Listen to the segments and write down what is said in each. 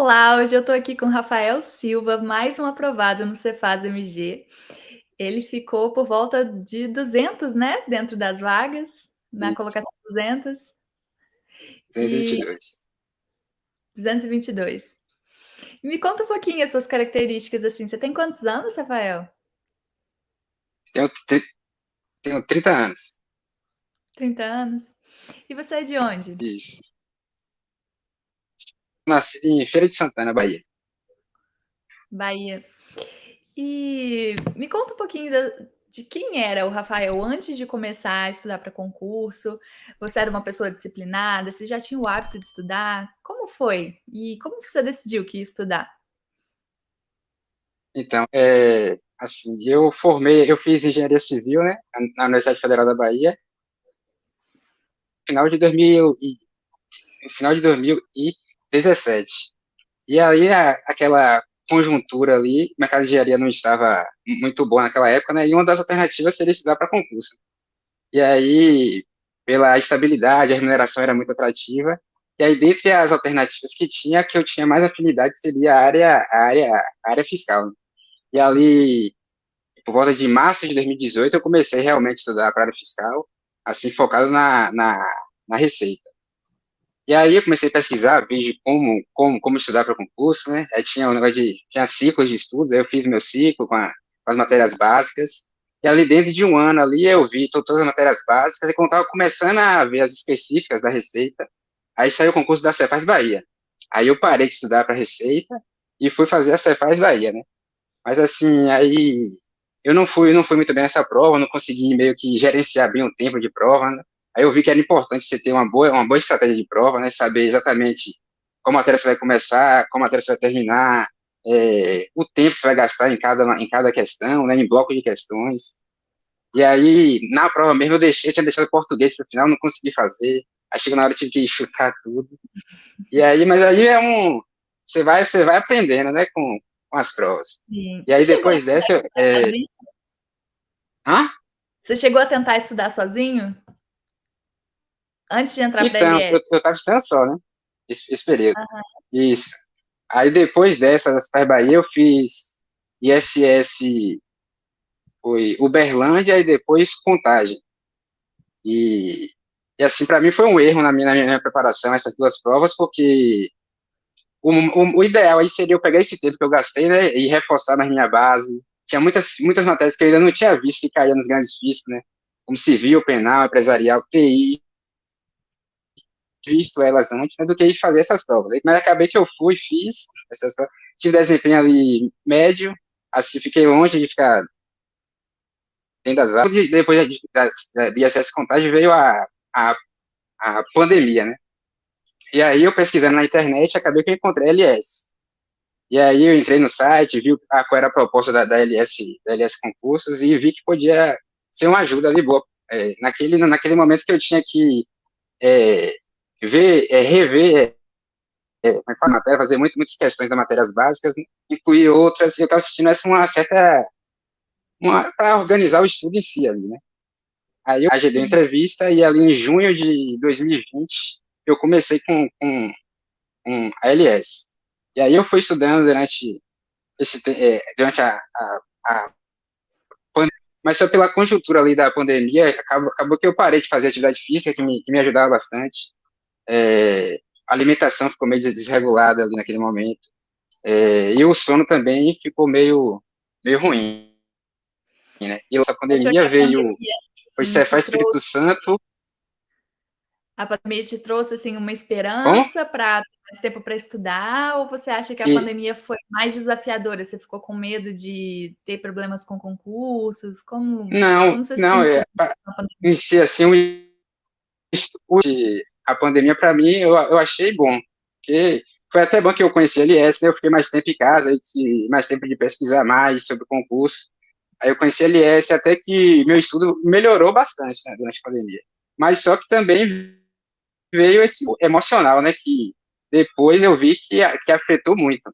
Olá, hoje eu tô aqui com Rafael Silva, mais um aprovado no Cefaz MG. Ele ficou por volta de 200, né, dentro das vagas, na Isso, colocação 200 e 222. 222. Me conta um pouquinho as suas características, assim, você tem quantos anos, Rafael? Tenho, tenho 30 anos. 30 anos. E você é de onde? Isso. Nasci em Feira de Santana, Bahia. Bahia. E me conta um pouquinho de quem era o Rafael antes de começar a estudar para concurso. Você era uma pessoa disciplinada? Você já tinha o hábito de estudar? Como foi? E como você decidiu que ia estudar? Então, assim, eu fiz engenharia civil, né, na Universidade Federal da Bahia, final de 2000 final de 2017. E aí, aquela conjuntura ali, o mercado de engenharia não estava muito bom naquela época, né, e uma das alternativas seria estudar para concurso. E aí, pela estabilidade, a remuneração era muito atrativa. E aí, dentre as alternativas que tinha, a que eu tinha mais afinidade seria a área fiscal, né? E ali, por volta de março de 2018, eu comecei realmente a estudar para a área fiscal, assim, focado na receita. E aí eu comecei a pesquisar, vi como estudar para concurso, né? Aí tinha um negócio tinha ciclos de estudos, aí eu fiz meu ciclo com as matérias básicas, e ali dentro de um ano ali eu vi todas as matérias básicas, e quando estava começando a ver as específicas da Receita, aí saiu o concurso da Cefaz Bahia. Aí eu parei de estudar para Receita e fui fazer a Cefaz Bahia, né? Mas assim, aí eu não fui muito bem nessa prova, não consegui meio que gerenciar bem o tempo de prova, né? Aí eu vi que era importante você ter uma boa estratégia de prova, né? Saber exatamente qual matéria você vai começar, qual matéria você vai terminar, o tempo que você vai gastar em cada questão, né? Em bloco de questões. E aí, na prova mesmo, eu tinha deixado português para o final, não consegui fazer. Aí chegou na hora, eu tive que chutar tudo. E aí, mas aí você vai aprendendo, né? Com as provas. Sim. E Você aí chegou a depois tentar dessa, estudar sozinho? hã? Você chegou a tentar estudar sozinho antes de entrar para a Então, eu, LS? eu tava estudando só, né? Esse período. Isso. Aí depois dessa, da Super Bahia, eu fiz ISS, foi Uberlândia e depois Contagem. E, e assim, para mim foi um erro na minha preparação, essas duas provas, porque o ideal aí seria eu pegar esse tempo que eu gastei, né, e reforçar na minha base. Tinha muitas matérias que eu ainda não tinha visto que caíam nos grandes físicos, né? Como civil, penal, empresarial, TI, visto elas antes, né, do que ir fazer essas provas. Mas acabei que eu fui, fiz essas provas, tive desempenho ali médio, assim, fiquei longe de ficar dentro das vagas. Depois de ISS Contagem veio a, a pandemia, né? E aí eu pesquisando na internet, acabei que eu encontrei a LS. E aí eu entrei no site, vi qual era a proposta da LS Concursos e vi que podia ser uma ajuda ali boa. Naquele momento que eu tinha que é, rever como é que fala, matéria, fazer muitas questões das matérias básicas, né, incluir outras, e eu estava assistindo essa uma certa, para organizar o estudo em si ali, né? Aí eu agendei uma Sim. entrevista e ali em junho de 2020 eu comecei com a LS. E aí eu fui estudando durante a pandemia, mas só pela conjuntura ali da pandemia, acabou que eu parei de fazer atividade física, que me ajudava bastante. A alimentação ficou meio desregulada ali naquele momento. E o sono também ficou meio ruim, né? E essa Achou que pandemia veio, foi te Cefaz Espírito trouxe Santo, A pandemia te trouxe, assim, uma bom, esperança para ter mais tempo para estudar, ou você acha que a e pandemia foi mais desafiadora? Você ficou com medo de ter problemas com concursos? não, Como você se não, sentiu na pandemia? em si, assim, a pandemia para mim eu achei bom, porque foi até bom que eu conheci a LS, né? Eu fiquei mais tempo em casa, aí tive mais tempo de pesquisar mais sobre o concurso. Aí eu conheci a LS até que meu estudo melhorou bastante, né, durante a pandemia. Mas só que também veio esse emocional, né, que depois eu vi que afetou muito,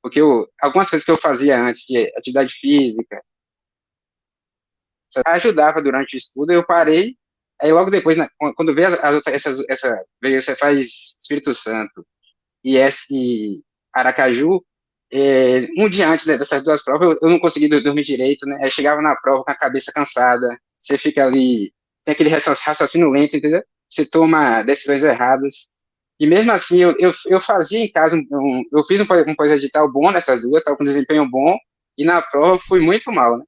porque algumas coisas que eu fazia antes de atividade física, ajudava durante o estudo, eu parei, aí logo depois, quando veio as outras, veio, você faz Espírito Santo, e esse, Aracaju, um dia antes, né, dessas duas provas, eu não consegui dormir direito, né? Aí chegava na prova com a cabeça cansada, você fica ali, tem aquele raciocínio lento, entendeu? Você toma decisões erradas. E mesmo assim, eu fazia em casa, eu fiz um pós-edital bom nessas duas, estava com desempenho bom, e na prova fui muito mal, né?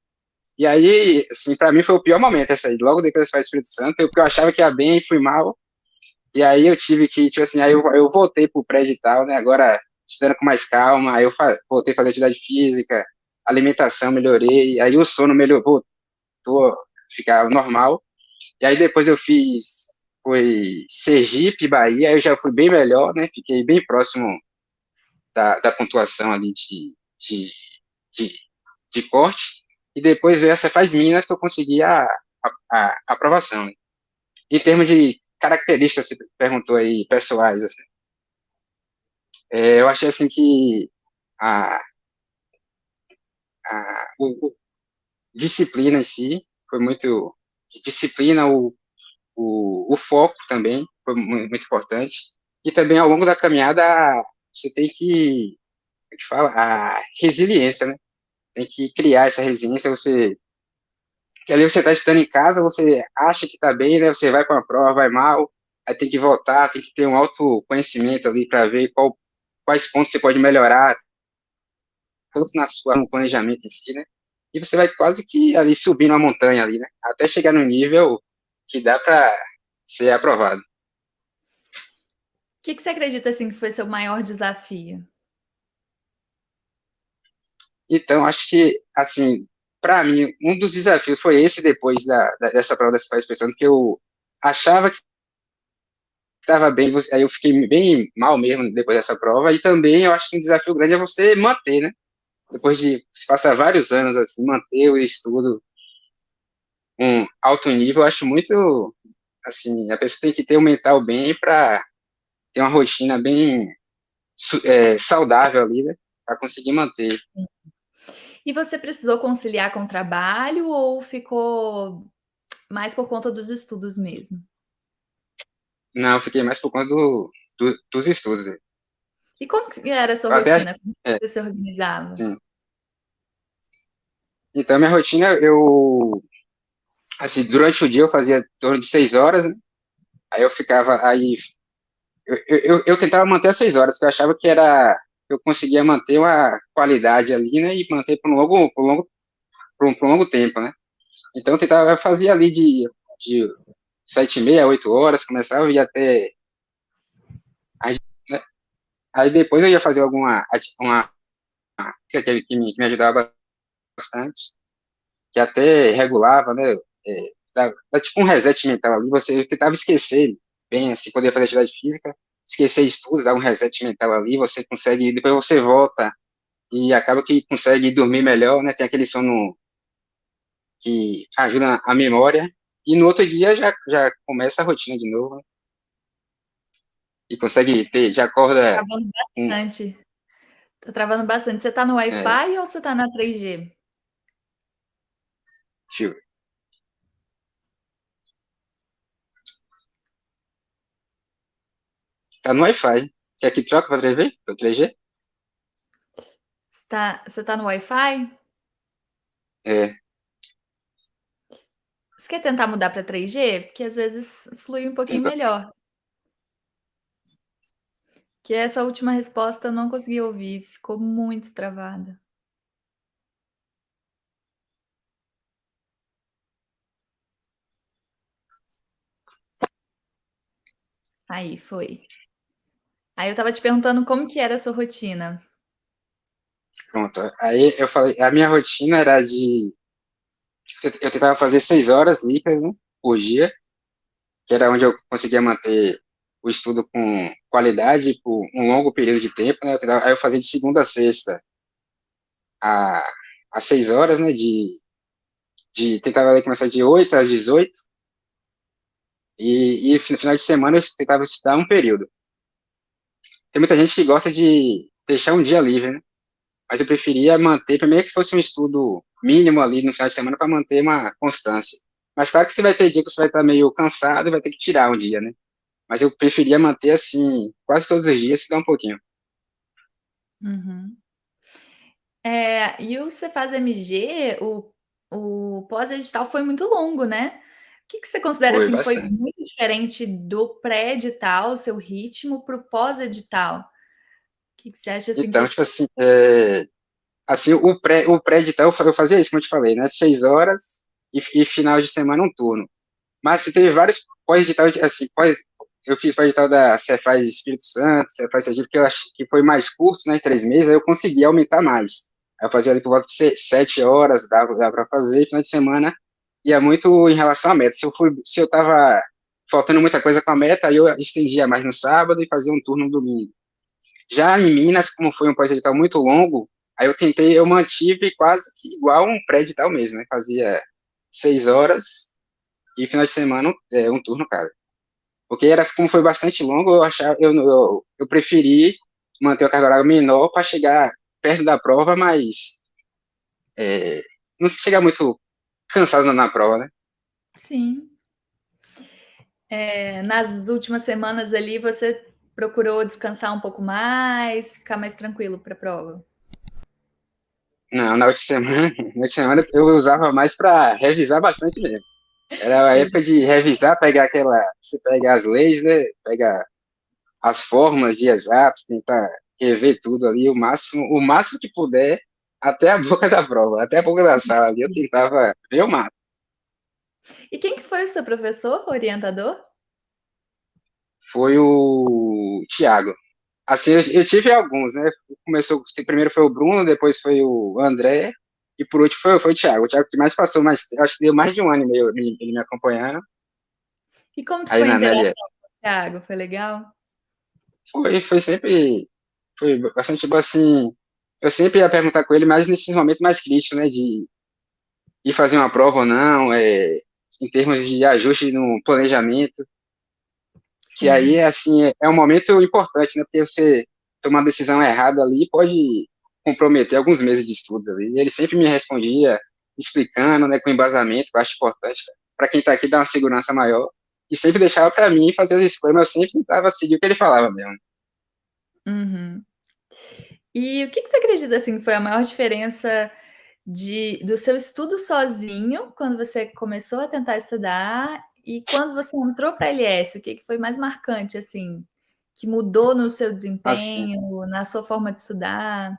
E aí, assim, para mim foi o pior momento essa aí, logo depois do Espírito Santo, porque eu achava que ia bem e fui mal, e aí eu tive que, tipo assim, aí eu voltei pro pré-edital, né? Agora estudando com mais calma, aí eu voltei a fazer atividade física, alimentação melhorei, aí o sono melhorou, voltou a ficar normal. E aí depois eu fiz, foi Sergipe, Bahia, aí eu já fui bem melhor, né? Fiquei bem próximo da pontuação ali de, de, de corte. E depois veio essa faz Minas que eu consegui a aprovação, né? Em termos de características, você perguntou aí, pessoais, assim. Eu achei assim que a, o disciplina em si foi muito disciplina, o foco também foi muito importante. E também ao longo da caminhada você tem que, como é que fala, a resiliência, né? Tem que criar essa resiliência, que ali você está estudando em casa, você acha que está bem, né? Você vai para uma prova, vai mal, aí tem que voltar, tem que ter um autoconhecimento ali para ver quais pontos você pode melhorar, tanto no planejamento em si, né? E você vai quase que ali subindo a montanha ali, né? Até chegar no nível que dá para ser aprovado. Que você acredita, assim, que foi seu maior desafio? Então, acho que, assim, para mim, um dos desafios foi esse depois dessa prova dessa faz pensando que eu achava que estava bem, aí eu fiquei bem mal mesmo depois dessa prova, e também eu acho que um desafio grande é você manter, né? Depois de se passar vários anos assim, manter o estudo um alto nível, eu acho muito, assim, a pessoa tem que ter um mental bem para ter uma rotina bem saudável ali, né? Para conseguir manter. E você precisou conciliar com o trabalho ou ficou mais por conta dos estudos mesmo? Não, eu fiquei mais por conta dos estudos, né? E como que era a sua Eu até, rotina? Como é, você se organizava? sim. Então, minha rotina, assim, durante o dia eu fazia em torno de 6 horas, né? Aí eu ficava, aí eu tentava manter as 6 horas, que eu achava que eu conseguia manter uma qualidade ali, né? E manter por um longo tempo, né? Então eu fazia ali de 7h30 a 8 horas, começava e ia até, né? Aí depois eu ia fazer uma que me ajudava bastante, que até regulava, né? Dá tipo um reset mental ali, você tentava esquecer bem, assim, poder fazer atividade física, esquecer de tudo, dar um reset mental ali, você consegue, depois você volta e acaba que consegue dormir melhor, né? Tem aquele sono que ajuda a memória, e no outro dia já começa a rotina de novo, né? E consegue ter, já acorda Travando com, bastante. Tá travando bastante. Você tá no é, Wi-Fi ou você tá na 3G? deixa eu ver, tá no Wi-Fi, quer que troca para 3G? Para 3G? Você tá no Wi-Fi? É, Você quer tentar mudar pra 3G? Porque às vezes flui um pouquinho tenta, melhor. Que essa última resposta eu não consegui ouvir, ficou muito travada. Aí, foi. Aí eu estava te perguntando como que era a sua rotina. pronto. Aí eu falei, a minha rotina era eu tentava fazer 6 horas líquidas, né, por dia, que era onde eu conseguia manter o estudo com qualidade por um longo período de tempo, né? Aí eu fazia de segunda a sexta a, a 6 horas, né? Tentava ali começar de 8 às 18 e no final de semana eu tentava estudar um período. Tem muita gente que gosta de deixar um dia livre, né? Mas eu preferia manter, primeiro que fosse um estudo mínimo ali no final de semana para manter uma constância. Mas claro que você vai ter dia que você vai estar meio cansado e vai ter que tirar um dia, né? Mas eu preferia manter assim, quase todos os dias, estudar um pouquinho. Uhum. E o Cefaz MG, o pós-edital foi muito longo, né? O que que você considera, Foi assim, que foi bastante. muito diferente do pré-edital, seu ritmo, para o pós-edital? O que que você acha, assim, Então, que tipo assim, o pré-edital eu fazia isso, como eu te falei, né? 6 horas e final de semana um turno. Mas assim, teve vários pós-edital, assim, eu fiz pós-edital da Cefaz Espírito Santo, Cefaz Sergipe, que eu acho que foi mais curto, né? 3 meses, aí eu consegui aumentar mais. Aí eu fazia ali por volta de 7 horas, dava para fazer, e final de semana ia muito em relação à meta. Se eu tava faltando muita coisa com a meta, aí eu estendia mais no sábado e fazia um turno no domingo. Já em Minas, como foi um pós-edital muito longo, aí eu mantive quase que igual um pré-edital mesmo, né? Fazia 6 horas e final de semana um turno, cara. Porque como foi bastante longo, eu preferi manter a carga horária menor para chegar perto da prova, mas é, não chegar muito cansado na prova, né? sim. Nas últimas semanas ali, você procurou descansar um pouco mais, ficar mais tranquilo para a prova? Não, na última semana, na última semana eu usava mais para revisar bastante mesmo. Era a época de revisar, você pega as leis, né? Pega as fórmulas de exatos, tentar rever tudo ali, o máximo que puder, até a boca da prova, até a boca da sala ali, eu tentava ver o máximo. E quem que foi o seu professor, orientador? Foi o Thiago. Assim, eu tive alguns, né? Primeiro foi o Bruno, depois foi o André, e por último foi o Thiago. O Thiago que mais passou, mas acho que deu mais de um ano e meio ele me acompanhando, E como que aí foi a na interação LS. com o Thiago? Foi legal? Foi bastante bom, assim, eu sempre ia perguntar com ele, mas nesses momentos mais críticos, né, de ir fazer uma prova ou não, em termos de ajuste no planejamento, que aí, Sim. assim, é um momento importante, né, porque você tomar uma decisão errada ali pode comprometer alguns meses de estudos ali. E ele sempre me respondia explicando, né, com embasamento, que eu acho importante, para quem está aqui dar uma segurança maior, e sempre deixava para mim fazer as escolhas, mas eu sempre tentava seguir o que ele falava mesmo. Uhum. E o que que você acredita, assim, que foi a maior diferença do seu estudo sozinho, quando você começou a tentar estudar, e quando você entrou para a LS? O que que foi mais marcante, assim, que mudou no seu Assim, desempenho, na sua forma de estudar?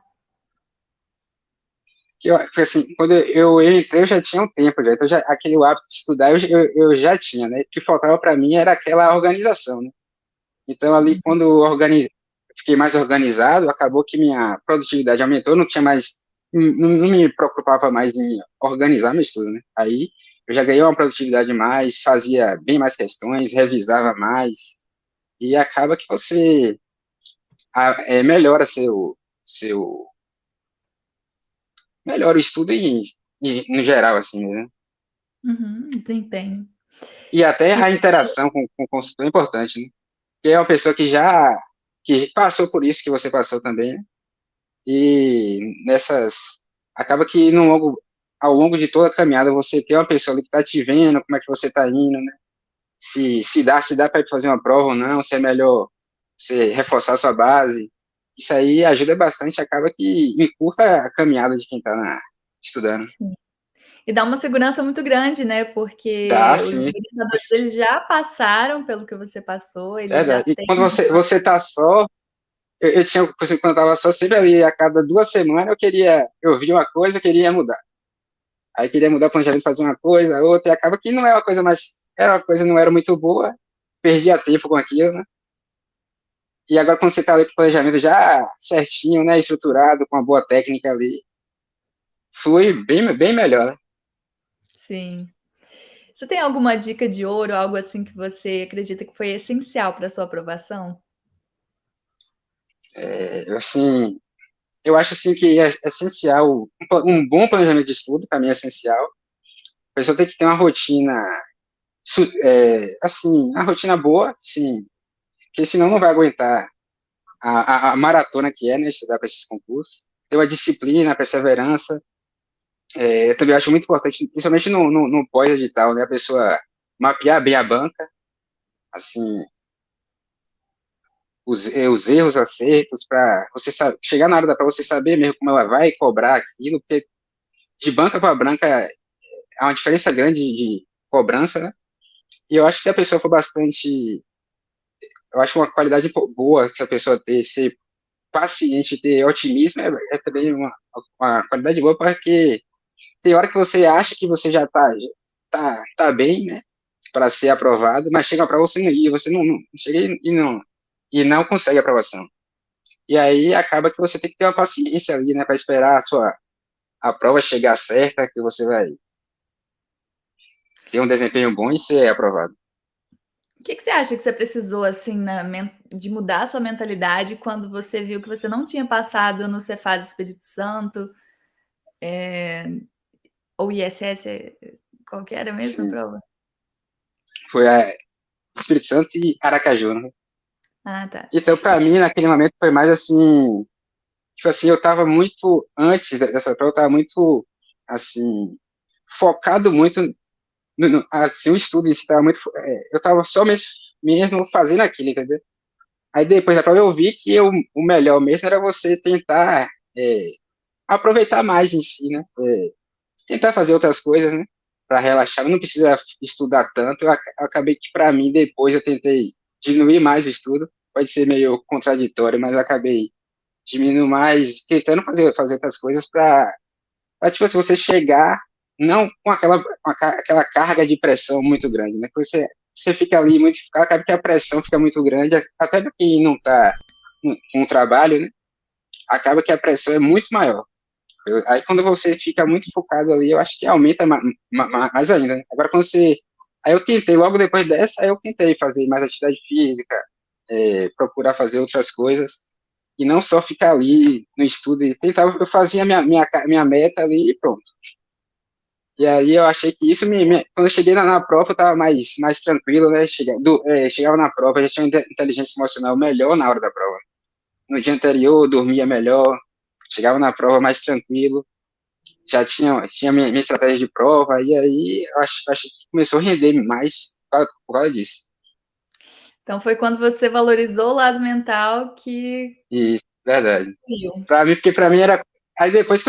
porque, assim, quando eu entrei, eu já tinha um tempo já, então aquele hábito de estudar eu já tinha, né? O que faltava para mim era aquela organização, né? Então, ali, quando fiquei mais organizado, acabou que minha produtividade aumentou, não tinha mais, não me preocupava mais em organizar meu estudo, né? Aí, eu já ganhei uma produtividade mais, fazia bem mais questões, revisava mais, e acaba que você melhora melhora o estudo no geral, assim, né? Uhum, desempenho. E até E a interação com o consultor é importante, né? Porque é uma pessoa que passou por isso que você passou também, né? E acaba que ao longo de toda a caminhada você tem uma pessoa ali que está te vendo, como é que você está indo, né? Se dá para ir fazer uma prova ou não, se é melhor você reforçar a sua base. Isso aí ajuda bastante, acaba que encurta a caminhada de quem está estudando. sim. E dá uma segurança muito grande, né, Dá, porque os sim, orientadores, eles já passaram pelo que você passou, eles já verdade. E têm quando você tá só, eu tinha, por exemplo, quando eu tava só, sempre ali, a cada 2 semanas eu via uma coisa, queria mudar. Aí queria mudar o planejamento, fazer uma coisa, outra, e acaba que não é uma coisa mais, era uma coisa que não era muito boa, perdia tempo com aquilo, né? E agora quando você tá ali com o planejamento já certinho, né, estruturado, com uma boa técnica ali, flui bem, bem melhor, né? sim. Você tem alguma dica de ouro, algo assim que você acredita que foi essencial para sua aprovação? Assim, eu acho assim que é essencial, um bom planejamento de estudo, para mim é essencial. A pessoa tem que ter uma rotina, assim, uma rotina boa, sim, porque senão não vai aguentar a maratona que é, né, estudar para esses concursos. Ter uma disciplina, perseverança, eu também acho muito importante, principalmente no pós-edital, né, a pessoa mapear bem a banca, assim, os erros, acertos, para você chegar na hora da prova, você saber mesmo como ela vai cobrar aquilo, porque de banca para branca há uma diferença grande de cobrança, né? E eu acho que se a pessoa for bastante, eu acho uma qualidade boa se a pessoa ter, ser paciente, ter otimismo, é também uma qualidade boa, porque tem hora que você acha que você já tá bem, né, para ser aprovado, mas chega para você e você não chega e não consegue a aprovação. E aí acaba que você tem que ter uma paciência ali, né, para esperar a prova chegar certa, que você vai ter um desempenho bom e ser aprovado. O que que você acha que você precisou, assim, de mudar a sua mentalidade quando você viu que você não tinha passado no Cefaz Espírito Santo, ou ISS, qual que era mesmo a Sim, prova? foi a Espírito Santo e Aracaju, né? Ah, tá. Então, para mim, naquele momento foi mais assim, tipo assim, eu tava muito antes dessa prova, eu tava muito assim focado muito assim, o estudo em si tava muito, eu tava só mesmo fazendo aquilo, entendeu? Aí depois da prova eu vi que o melhor mesmo era você tentar aproveitar mais em si, né? Tentar fazer outras coisas, né? Para relaxar, não precisa estudar tanto. Acabei que para mim depois eu tentei diminuir mais o estudo. Pode ser meio contraditório, mas eu acabei diminuindo mais, tentando fazer outras coisas para tipo, se você chegar não com aquela carga de pressão muito grande, né? Que você fica ali muito, acaba que a pressão fica muito grande, até para quem não está com o trabalho, né? Acaba que a pressão é muito maior. Aí quando você fica muito focado ali, eu acho que aumenta mais ainda, né? Agora quando você. Aí eu tentei, logo depois dessa, aí eu tentei fazer mais atividade física, procurar fazer outras coisas, e não só ficar ali no estudo, e tentava, eu fazia minha meta ali e pronto. E aí eu achei que isso quando eu cheguei na prova, eu estava mais tranquilo, né? Chegava na prova, já tinha uma inteligência emocional melhor na hora da prova. No dia anterior, eu dormia melhor, chegava na prova mais tranquilo, já tinha minha estratégia de prova, e aí eu acho que começou a render mais por causa disso. Então foi quando você valorizou o lado mental que Isso, verdade. viu. Porque pra mim era. Aí depois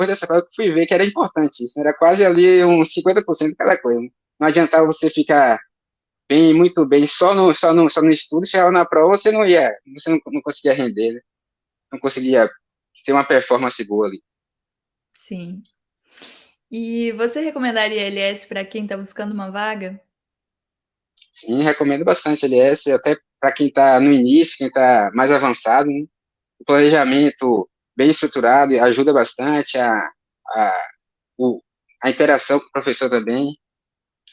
dessa prova, que eu fui ver que era importante isso, né? Era quase ali uns 50% de cada coisa, né? Não adiantava você ficar bem, muito bem, só no estudo, chegava na prova, você não conseguia render, né? Não conseguia ter uma performance boa ali. Sim. E você recomendaria LS para quem está buscando uma vaga? Sim, recomendo bastante LS, até para quem está no início, quem está mais avançado, né? O planejamento bem estruturado ajuda bastante a, o, a interação com o professor também.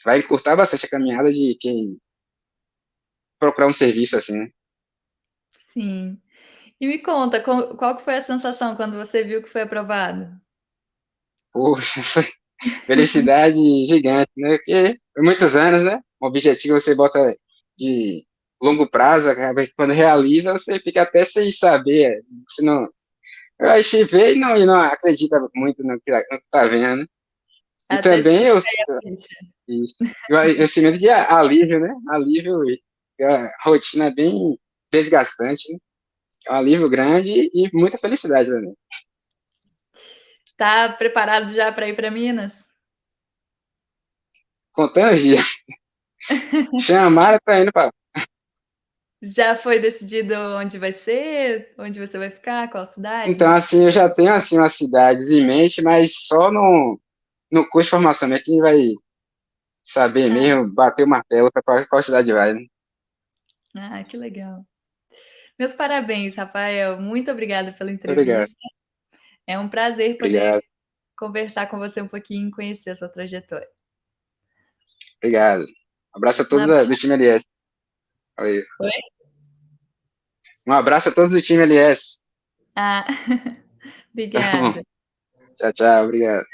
Vai encurtar bastante a caminhada de quem procurar um serviço assim, né? Sim. E me conta, qual que foi a sensação quando você viu que foi aprovado? Poxa, felicidade gigante, né? Porque por muitos anos, né? Um objetivo você bota de longo prazo, acaba que quando realiza, você fica até sem saber. Você não, eu achei ver e não acredita muito no que tá vendo, né? E Até tipo também estreia a ficha. eu sinto de alívio, né? Alívio e a rotina é bem desgastante, né? É um alívio grande e muita felicidade também. Tá preparado já para ir para Minas? Contando os dias. Chamaram, tá indo pra. Já foi decidido onde vai ser? Onde você vai ficar? Qual Então, cidade? assim, eu já tenho, assim, umas cidades em mente, mas só no curso de formação, né? Quem vai saber Ah, mesmo, bater o martelo para qual cidade vai, né? que legal. Meus parabéns, Rafael. Muito obrigada pela Muito obrigado. entrevista. É um prazer poder Obrigado, conversar com você um pouquinho e conhecer a sua trajetória. obrigado. Um abraço a Um todos do abraço. time LS. Valeu. Oi? Um abraço a todos do time LS. Ah, Tá bom. obrigada. Tchau, tchau, obrigado.